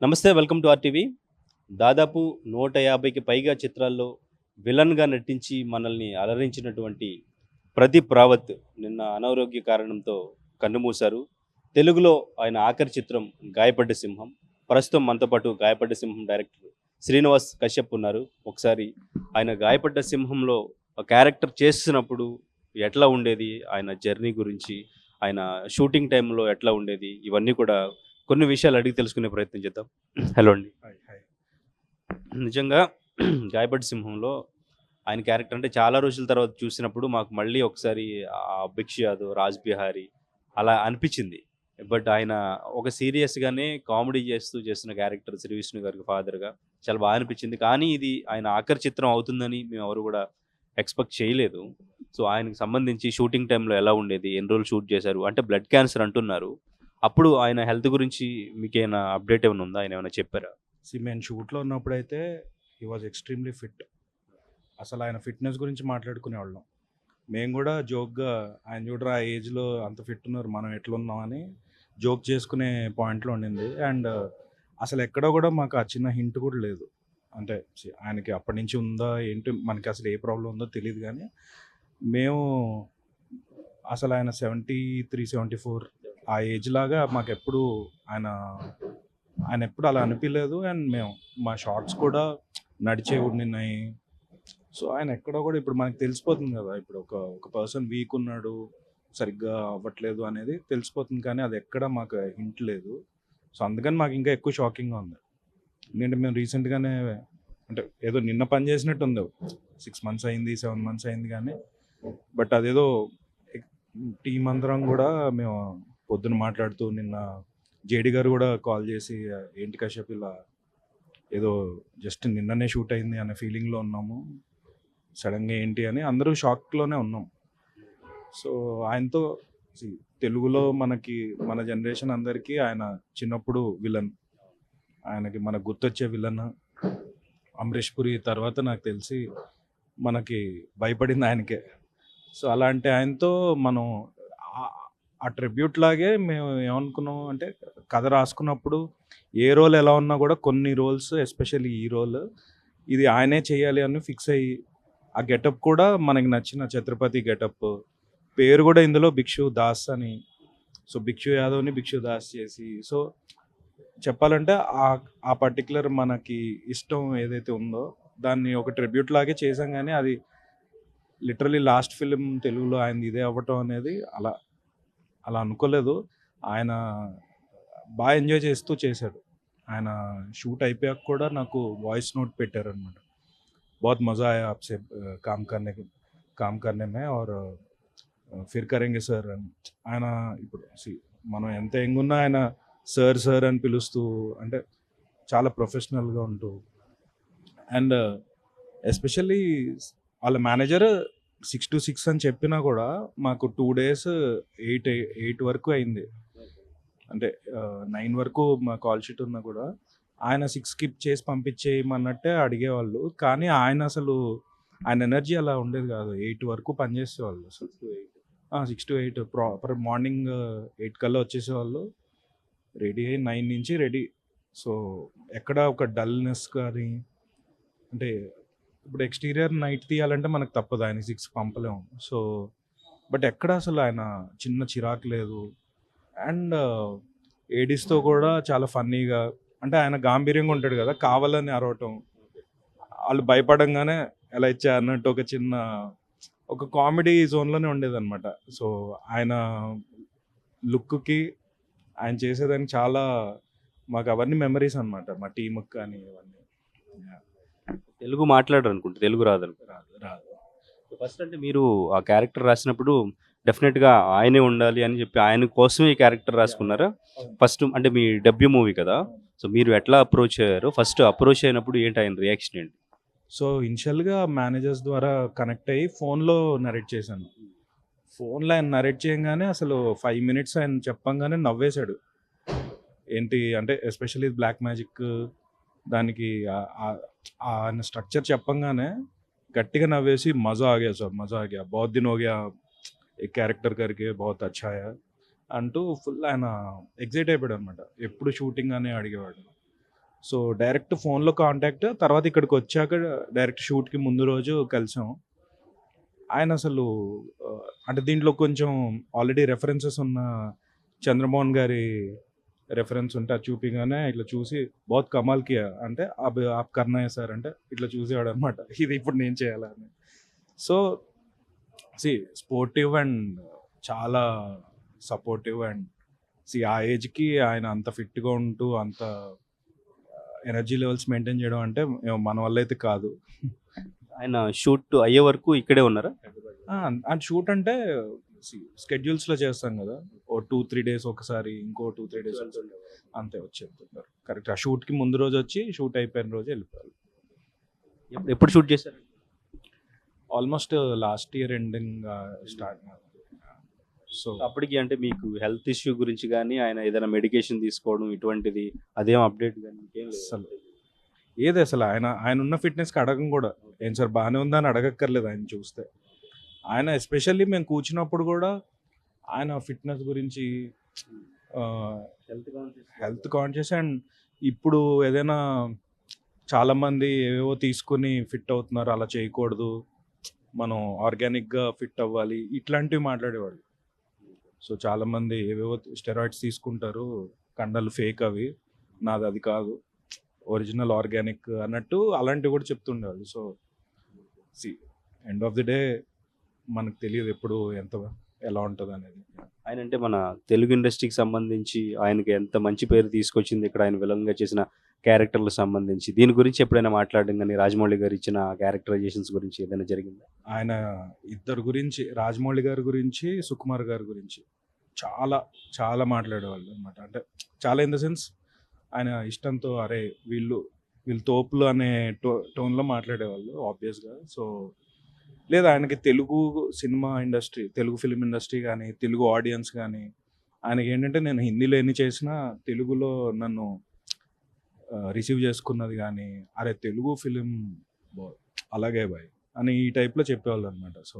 నమస్తే. Welcome to RTV. దాదాపు 150కి పైగా చిత్రాల్లో విలన్‌గా నటించి మనల్ని అలరించినటువంటి ప్రదీప్ రావత్ నిన్న అనారోగ్య కారణంతో కన్నుమూశారు. తెలుగులో ఆయన ఆఖరి చిత్రం 'గాయపడ్డ సింహం'. ప్రస్తుతం మనతో పాటు 'గాయపడ్డ సింహం' డైరెక్టర్ శ్రీనివాస్ కశ్యప్ ఉన్నారు. ఒకసారి ఆయన 'గాయపడ్డ సింహంలో' క్యారెక్టర్ చేస్తున్నప్పుడు ఎట్లా ఉండేది? ఆయన జర్నీ గురించి, ఆయన షూటింగ్ టైంలో ఎట్లా ఉండేది? ఇవన్నీ కూడా కొన్ని విషయాలు అడిగి తెలుసుకునే ప్రయత్నం చేద్దాం. హలో అండి. హాయ్. హాయ్. నిజంగా 'గాయపడ్డ సింహంలో' ఆయన క్యారెక్టర్ అంటే చాలా రోజుల తర్వాత చూసినప్పుడు మాకు మళ్ళీ ఒకసారి 'భిక్షు యాదవ్', 'రాజ్ బిహారీ' అలా అనిపిచ్చింది. బట్ ఆయన ఒక సీరియస్‌గానే కామెడీ చేస్తూ చేస్తున్న క్యారెక్టర్ 'శ్రీ విష్ణు' గారికి ఫాదర్‌గా చాలా బా అనిపిచ్చింది. కానీ ఇది ఆయన ఆఖరి చిత్రం అవుతుందని మేమెవరు గూడా ఎక్స్‌పెక్ట్ చేయలేదు. సో, ఆయనకి సంబంధించి షూటింగ్ టైమ్‌లో ఎలా ఉండేది? ఎన్ని రోజులు షూట్ చేశారు? అంటే బ్లడ్ క్యాన్సర్ అంటున్నారు. అప్పుడు ఆయన హెల్త్ గురించి మీకేమైనా అప్డేట్ ఏమైనా ఉందా? ఆయనేమైనా చెప్పారా? మేము షూట్‌లో ఉన్నప్పుడైతే హి వాజ్ ఎక్స్‌ట్రీమ్‌లీ ఫిట్. అసలు ఆయన ఫిట్‌నెస్ గురించి మాట్లాడుకునేవాళ్ళం. మేము గూడా జోక్‌గా ఆయన చూడరా ఆ ఏజ్‌లో అంత ఫిట్ ఉన్నారు. మనం ఎట్లున్నాం అని జోక్ చేసుకునే పాయింట్‌లో ఉండింది. అండ్ అసలు ఎక్కడ గూడా మాకు ఆ చిన్న హింట్ కూడా లేదు. అంటే ఆయనకి అప్పటినుంచి ఉందా ఏంటి మనకి అసలు ఏ ప్రాబ్లమ్ ఉందో తెలీదు గానీ, మేము అసలు ఆయన 73, 74 ఆ ఏజ్ లాగా మాకెప్పుడు ఆయన ఆయనెప్పుడు అలా అనిపియలేదు. అండ్ మేము మా షాట్స్ కూడా నడిచేవి ఉండినాయి. సో, ఆయన ఎక్కడో కూడా ఇప్పుడు మనకు తెలిసిపోతుంది గదా! ఇప్పుడు ఒక ఒక పర్సన్ వీక్ ఉన్నాడు, సరిగ్గా అవ్వట్లేదు అనేది తెలిసిపోతుంది. కానీ అది ఎక్కడ మాకు హింట్ లేదు. సో, అందుకని మాకు ఇంకా ఎక్కువ షాకింగ్‌గా ఉంది. ఎందుకంటే మేము రీసెంట్‌గానే అంటే ఏదో నిన్న పని చేసినట్టుంది. 6 మంత్స్ అయింది, 7 మంత్స్ అయింది గానీ, బట్ అదేదో ఎక్ టీమ్ అందరం గూడా మేము పొద్దున మాట్లాడుతూ నిన్న జేడీ గారు గూడా కాల్ చేసి, "ఏంటి కశ్యప్ ఇలా ఏదో జస్ట్ నిన్ననే షూట్ అయింది అనే ఫీలింగ్‌లో ఉన్నాము. సడెన్‌గా ఏంటి" అని అందరూ షాక్‌లోనే ఉన్నాం. సో, ఆయనతో సీ తెలుగులో మనకి మన జనరేషన్ అందరికీ ఆయన చిన్నప్పుడు విలన్. ఆయనకి మనకు గుర్తొచ్చే విలన్ 'అమరీష్ పురి' తర్వాత నాకు తెలిసి మనకి భయపడింది ఆయనకే. సో, అలాంటి ఆయనతో మనం ఆహ్, ఆ ట్రిబ్యూట్ లాగే మేము ఏమనుకున్నాం అంటే కథ రాసుకున్నప్పుడు ఏ రోల్ ఎలా ఉన్నా కూడా కొన్ని రోల్స్ ఎస్పెషల్లీ ఈ రోల్ ఇది ఆయనే చేయాలి అని ఫిక్స్ అయ్యి ఆ గెటప్ కూడా మనకి నచ్చిన 'ఛత్రపతి' గెటప్. పేరు కూడా ఇందులో 'భిక్షు దాస్' అని. సో, 'భిక్షు యాదవ్‌ని' 'భిక్షు దాస్' చేసి సో, చెప్పాలంటే ఆ పర్టిక్యులర్ మనకి ఇష్టం ఏదైతే ఉందో దాన్ని ఒక ట్రిబ్యూట్ లాగే చేసాం గానీ అది లిటరల్లీ లాస్ట్ ఫిల్మ్ తెలుగులో ఆయనది ఇదే అవ్వటం అనేది అలా అలా అనుకోలేదు. ఆయన ఎంజాయ్ చేస్తూ చేశాడు. ఆయన షూట్ అయిపోయాక కూడా నాకు వాయిస్ నోట్ పెట్టారనమాట. "बहुत मज़ा आया आपसे काम करने में और फिर करेंगे सर" అని. ఆయన ఇప్పుడు మనం ఎంత యంగున్నా ఆయన సార్, సార్ అని పిలుస్తూ అంటే చాలా ప్రొఫెషనల్‌గా ఉంటూ అండ్ ఎస్పెషల్లీ వాళ్ళ మేనేజర్ 6-6 అని చెప్పినా కూడా మాకు 2 డేస్ 8 వరకు అయింది. అంటే 9 వరకు మా కాల్ షీట్ ఉన్నా కూడా ఆయన 6 స్కిప్ చేసి పంపించేయమన్నట్టే అడిగేవాళ్ళు. కానీ ఆయన అసలు ఆయన ఎనర్జీ అలా ఉండేది కాదు. 8 వరకు పనిచేసేవాళ్ళు అసలు. 6-8 ప్రాపర్ మార్నింగ్ 8 కల్లా వచ్చేసేవాళ్ళు. రెడీ అయ్యి 9 నుంచి రెడీ. సో, ఎక్కడ ఒక డల్‌నెస్ కానీ అంటే ఇప్పుడు ఎక్స్‌టీరియర్ నైట్ తీయాలంటే మనకు తప్పదు. ఆయనకి 6కి పంపలేము. సో, బట్ ఎక్కడ అసలు ఆయన చిన్న చిరాకు లేదు. అండ్ ఏడీస్‌తో కూడా చాలా ఫన్నీగా అంటే ఆయన గాంభీర్యంగా ఉంటాడు కదా! కావాలని అరవటం. ఆళ్ళు భయపడంగానే ఎలా ఇచ్చా అన్నట్టు ఒక చిన్న ఒక కామెడీ జోన్‌లోనే ఉండేదనమాట. సో, ఆయన లుక్‌కి ఆయన చేసేదానికి చాలా మాకు అవన్నీ మెమరీస్ అనమాట. మా టీమ్‌కి కానీ ఇవన్నీ. యాహ్! తెలుగు మాట్లాడరనుకుంటా. తెలుగు రాదనుకుంటా. రాదు. రాదు. ఫస్ట్ అంటే మీరు ఆ క్యారెక్టర్ రాసినప్పుడు డెఫినిట్‌గా ఆయనే ఉండాలి అని చెప్పి ఆయన కోసమే ఈ క్యారెక్టర్ రాసుకున్నారా? అవును. ఫస్ట్ అంటే మీ డెబ్యూ మూవీ కదా! అవును. సో, మీరు ఎట్లా అప్రోచ్ అయ్యారు? ఫస్ట్ అప్రోచ్ అయినప్పుడు ఏంటి ఆయన రియాక్షన్ ఏంటి? సో, ఇనిషియల్‌గా మేనేజర్స్ ద్వారా కనెక్ట్ అయ్యి ఫోన్‌లో నరేట్ చేశాను. ఫోన్‌లో ఆయన నరేట్ చేయంగానే అసలు 5 మినిట్స్ ఆయన చెప్పంగానే నవ్వేశాడు. ఏంటి అంటే ఎస్పెషల్లీ బ్లాక్ మ్యాజిక్ దానికి ఆహ్, ఆహ్, ఆయన స్ట్రక్చర్ చెప్పంగానే గట్టిగా నవ్వేసి మజా ఆ గయా సాబ్ మజా ఆ గయా. బహుత్ దిన్ హో గయా ఏ క్యారెక్టర్ కర్కే బహుత్ అచ్చా హై అంటూ ఫుల్ ఆయన ఎక్సైట్ అయిపోయాడనమాట. ఎప్పుడు షూటింగ్ అనే అడిగేవాడు. సో డైరెక్ట్ ఫోన్లో కాంటాక్ట్, తర్వాత ఇక్కడికి వచ్చాక డైరెక్ట్ షూట్కి ముందు రోజు కలిసాం. ఆయన అసలు అంటే దీంట్లో కొంచెం ఆల్రెడీ రెఫరెన్సెస్ ఉన్న చంద్రమోహన్ గారి రెఫరెన్స్ ఉంటే అది చూపిగానే ఇట్లా చూసి బహుత్ కమాల్ కియా అంటే ఆప్ కర్నా హై సార్ అంటే ఇట్లా చూసేవాడు అనమాట. ఇది ఇప్పుడు నేను చేయాలని. సో స్పోర్టివ్ అండ్ చాలా సపోర్టివ్ అండ్ ఆ ఏజ్కి ఆయన అంత ఫిట్గా ఉంటూ అంత ఎనర్జీ లెవెల్స్ మెయింటైన్ చేయడం అంటే మన వల్ల అయితే కాదు. ఆయన షూట్ అయ్యే వరకు ఇక్కడే ఉన్నారా? అండ్ షూట్ అంటే స్కెడ్యూల్స్లో చేస్తాం కదా, ఓ 2-3 డేస్ ఒకసారి, ఇంకో 2-3 డేస్ అంతే వచ్చి వెళ్తుంటారు. కరెక్ట్ ఆ షూట్కి ముందు రోజు వచ్చి షూట్ అయిపోయిన రోజు వెళ్ళిపోయారు. ఎప్పుడు షూట్ చేశారు? Almost last year ending start. So అప్పటికి అంటే మీకు హెల్త్ ఇష్యూ గురించి కానీ ఆయన ఏదైనా మెడికేషన్ తీసుకోవడం ఇటువంటిది అదేం అప్డేట్ కానీ ఇంకేం లేదు? అసలు ఏది అసలు ఆయన ఉన్న ఫిట్నెస్కి అడగం కూడా, ఏం సార్ బాగానే ఉందని అడగక్కర్లేదు ఆయన చూస్తే. ఆయన ఎస్పెషల్లీ మేము కూర్చున్నప్పుడు కూడా ఆయన ఫిట్నెస్ గురించి, హెల్త్ కాన్షియస్. అండ్ ఇప్పుడు ఏదైనా చాలామంది ఏవేవో తీసుకుని ఫిట్ అవుతున్నారు, అలా చేయకూడదు, మనం ఆర్గానిక్గా ఫిట్ అవ్వాలి, ఇట్లాంటివి మాట్లాడేవాళ్ళు. సో చాలామంది ఏవేవో స్టెరాయిడ్స్ తీసుకుంటారు, కండలు ఫేక్, అవి నాది అది కాదు, ఒరిజినల్ ఆర్గానిక్ అన్నట్టు అలాంటివి కూడా చెప్తుండేవాళ్ళు. So end of the day మనకు తెలియదు ఎప్పుడు ఎలా ఉంటుంది అనేది. ఆయన అంటే మన తెలుగు ఇండస్ట్రీకి సంబంధించి ఆయనకి ఎంత మంచి పేరు తీసుకొచ్చింది ఇక్కడ ఆయన విలన్గా చేసిన క్యారెక్టర్లకు సంబంధించి. దీని గురించి ఎప్పుడైనా మాట్లాడడం కానీ రాజమౌళి గారు ఇచ్చిన క్యారెక్టరైజేషన్స్ గురించి ఏదైనా జరిగిందా? ఆయన ఇద్దరు గురించి, రాజమౌళి గారి గురించి, సుకుమార్ గారి గురించి చాలా చాలా మాట్లాడేవాళ్ళు అనమాట. అంటే చాలా ఇన్ ద సెన్స్ ఆయన ఇష్టంతో, అరే వీళ్ళు తోపులు అనే టోన్లో మాట్లాడేవాళ్ళు ఆబ్వియస్గా. సో లేదా ఆయనకి Telugu cinema industry, Telugu film industry కానీ, తెలుగు ఆడియన్స్ కానీ, ఆయనకి ఏంటంటే నేను హిందీలో ఎన్ని చేసినా తెలుగులో నన్ను రిసీవ్ చేసుకున్నది కానీ, అరే తెలుగు ఫిలిం అలాగే బాయ్ అని ఈ టైప్లో చెప్పేవాళ్ళు అనమాట. సో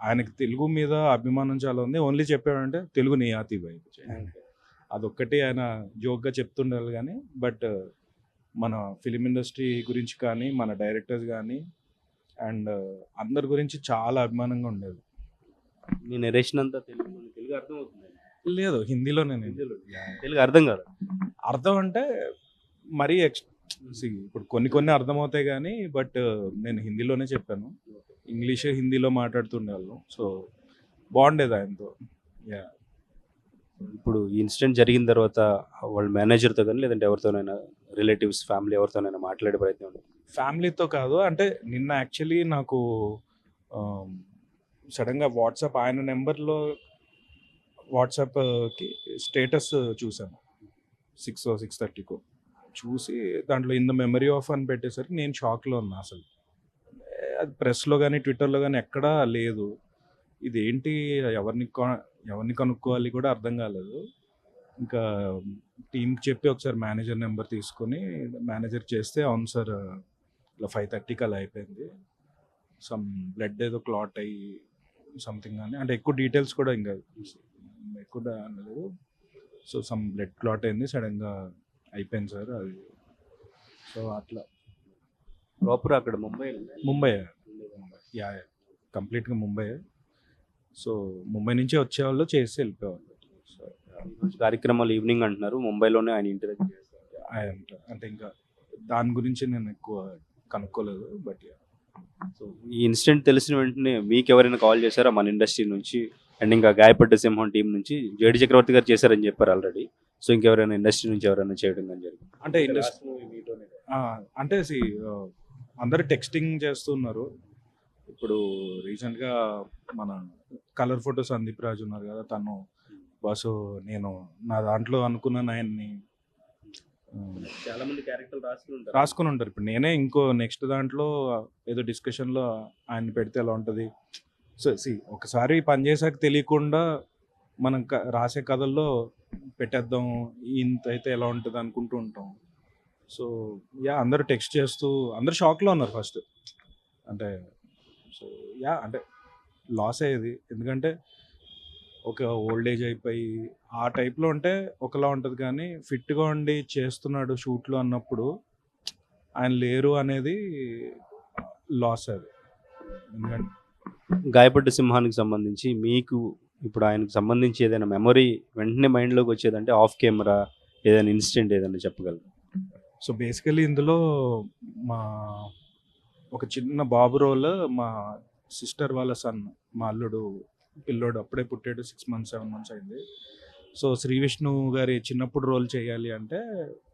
ఆయనకి తెలుగు మీద అభిమానం చాలా ఉంది. ఓన్లీ చెప్పాడంటే తెలుగు నియాతి బాయ్, అదొక్కటి ఆయన జోక్గా చెప్తుండాలి. కానీ బట్ మన ఫిలిం ఇండస్ట్రీ గురించి కానీ, మన డైరెక్టర్స్ కానీ అండ్ అందరి గురించి చాలా అభిమానంగా ఉండేది. మీ నెరేషన్ అంతా తెలుగు అర్థం అవుతుంది? లేదు, హిందీలోనే. తెలుగు అర్థం కాదు? అర్థం అంటే మరీ ఇప్పుడు కొన్ని అర్థమవుతాయి కానీ, బట్ నేను హిందీలోనే చెప్పాను. ఇంగ్లీష్ హిందీలో మాట్లాడుతుండేవాళ్ళం. సో బాగుండేది ఆయనతో. యా ఇప్పుడు ఈ ఇన్సిడెంట్ జరిగిన తర్వాత వాళ్ళ మేనేజర్తో కానీ లేదంటే ఎవరితోనైనా రిలేటివ్స్, ఫ్యామిలీ ఎవరితోనైనా మాట్లాడే ప్రయత్నం ఉంది? ఫ్యామిలీతో కాదు, అంటే నిన్న యాక్చువల్లీ నాకు సడన్గా వాట్సాప్, ఆయన నెంబర్లో వాట్సాప్కి స్టేటస్ చూశాను 6:30కు. చూసి దాంట్లో ఇన్ ద మెమరీ ఆఫ్ అని పెట్టేసరికి నేను షాక్లో ఉన్నా. అసలు అది ప్రెస్లో కానీ ట్విట్టర్లో కానీ ఎక్కడా లేదు. ఇదేంటి, ఎవరిని కనుక్కోవాలి కూడా అర్థం కాలేదు. ఇంకా టీంకి చెప్పి ఒకసారి మేనేజర్ నెంబర్ తీసుకొని మేనేజర్ చేస్తే, అవును సార్ ఇలా 5:30కి అలా అయిపోయింది, సమ్ బ్లడ్ ఏదో క్లాట్ అయ్యి సంథింగ్ అని, అంటే ఎక్కువ డీటెయిల్స్ కూడా ఇంకా ఎక్కువ అనలేదు. సో సమ్ బ్లడ్ క్లాట్ అయింది, సడన్గా అయిపోయింది సార్ అది. సో అట్లా. ప్రాపర్ అక్కడ ముంబై యా కంప్లీట్గా ముంబై. సో ముంబై నుంచి వచ్చేవాళ్ళు, చేసి వెళ్ళిపోయేవాళ్ళు. సో కార్యక్రమాలు ఈవినింగ్ అంటున్నారు, ముంబైలోనే ఆయన ఇంటి దగ్గర అంటే ఇంకా దాని గురించి నేను ఎక్కువ కనుక్కోలేదు. బట్ సో ఈ ఇన్సిడెంట్ తెలిసిన వెంటనే మీకు ఎవరైనా కాల్ చేశారా మన ఇండస్ట్రీ నుంచి? అండ్ ఇంకా గాయపడ్డ సింహం టీం నుంచి జేడి చక్రవర్తి గారు చేశారని చెప్పారు ఆల్రెడీ. సో ఇంకెవరైనా ఇండస్ట్రీ నుంచి ఎవరైనా చేయడం కానీ జరిగింది? అంటే అంటే అందరు టెక్స్టింగ్ చేస్తున్నారు. ఇప్పుడు రీసెంట్గా మన కలర్ ఫోటో సందీప్ రాజు ఉన్నారు కదా, తను బాసు నేను నా దాంట్లో అనుకున్నాను ఆయన్ని చాలా మంది క్యారెక్టర్ రాసుకుని ఉంటారు. ఇప్పుడు నేనే ఇంకో నెక్స్ట్ దాంట్లో ఏదో డిస్కషన్లో ఆయన పెడితే ఎలా ఉంటుంది. సో ఒకసారి పని చేశాక తెలియకుండా మనం రాసే కథల్లో పెట్టేద్దాం, ఇంత అయితే ఎలా ఉంటుంది అనుకుంటూ ఉంటాం. సో యా అందరూ టెక్స్ట్ చేస్తూ అందరూ షాక్లో ఉన్నారు ఫస్ట్. అంటే సో యా అంటే లాస్ అయ్యేది, ఎందుకంటే ఒక ఓల్డ్ ఏజ్ అయిపోయి ఆ టైప్లో ఉంటే ఒకలా ఉంటుంది, కానీ ఫిట్గా ఉండి చేస్తున్నాడు షూట్లు అన్నప్పుడు ఆయన లేరు అనేది లాస్ అది. ఎందుకంటే గాయపడ్డ సింహానికి సంబంధించి మీకు ఇప్పుడు ఆయనకు సంబంధించి ఏదైనా మెమరీ వెంటనే మైండ్లోకి వచ్చేదంటే ఆఫ్ కెమెరా ఏదైనా ఇన్సిడెంట్ ఏదైనా చెప్పగలరు? సో బేసికలీ ఇందులో మా ఒక చిన్న బాబు రోల్ మా సిస్టర్ వాళ్ళ సన్, మా అల్లుడు పిల్లోడు అప్పుడే పుట్టాడు, 6 months 7 months అయింది. సో శ్రీ విష్ణు గారి చిన్నప్పుడు రోల్ చేయాలి అంటే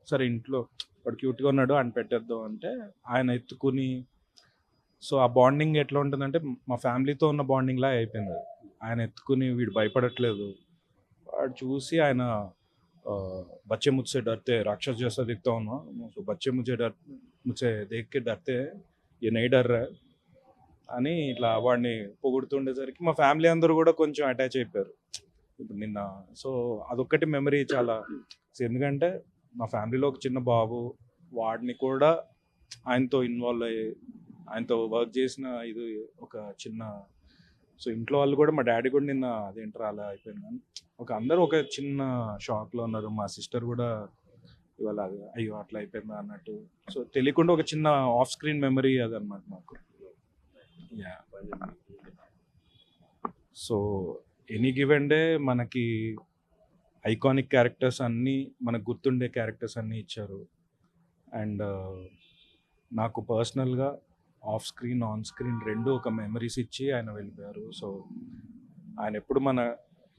సరే ఇంట్లో వాడు క్యూట్గా ఉన్నాడు ఆయన పెట్టేద్దాం అంటే ఆయన ఎత్తుకుని, సో ఆ బాండింగ్ ఎట్లా ఉంటుందంటే మా ఫ్యామిలీతో ఉన్న బాండింగ్లా అయిపోయింది అది. ఆయన ఎత్తుకుని వీడు భయపడట్లేదు, వాడు చూసి ఆయన बच्चे मुझसे डरते हैं, राक्षस जैसा दिखता हूँ ना, तो बच्चे मुझसे देख के डरते हैं, ये नहीं डर रहा है అని ఇట్లా వాడిని పొగుడుతుండేసరికి మా ఫ్యామిలీ అందరూ కూడా కొంచెం అటాచ్ అయిపోయారు ఇప్పుడు నిన్న. సో అదొక్కటి మెమరీ చాలా. సో ఎందుకంటే మా ఫ్యామిలీలో ఒక చిన్న బాబు, వాడిని కూడా ఆయనతో ఇన్వాల్వ్ అయ్యి ఆయనతో వర్క్ చేసిన ఇది ఒక చిన్న. సో ఇంట్లో వాళ్ళు కూడా, మా డాడీ కూడా నిన్న అదేంటారు అలా అయిపోయిందని ఒక అందరూ ఒక చిన్న షాక్లో ఉన్నారు. మా సిస్టర్ కూడా ఇవాళ అయ్యో అట్లా అయిపోయిందా అన్నట్టు. సో తెలియకుండా ఒక చిన్న ఆఫ్ స్క్రీన్ మెమరీ అదనమాట మాకు. Yeah. So any given day మనకి ఐకానిక్ క్యారెక్టర్స్ అన్నీ, మనకు గుర్తుండే క్యారెక్టర్స్ అన్నీ ఇచ్చారు. అండ్ నాకు పర్సనల్గా ఆఫ్ స్క్రీన్ ఆన్ స్క్రీన్ రెండు ఒక మెమరీస్ ఇచ్చి ఆయన వెళ్ళిపోయారు. సో ఆయన ఎప్పుడు మన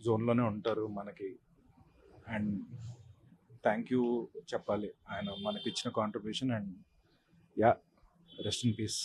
జోన్లోనే ఉంటారు మనకి. అండ్ థ్యాంక్ యూ చెప్పాలి ఆయన మనకి ఇచ్చిన contribution. And yeah, rest in peace.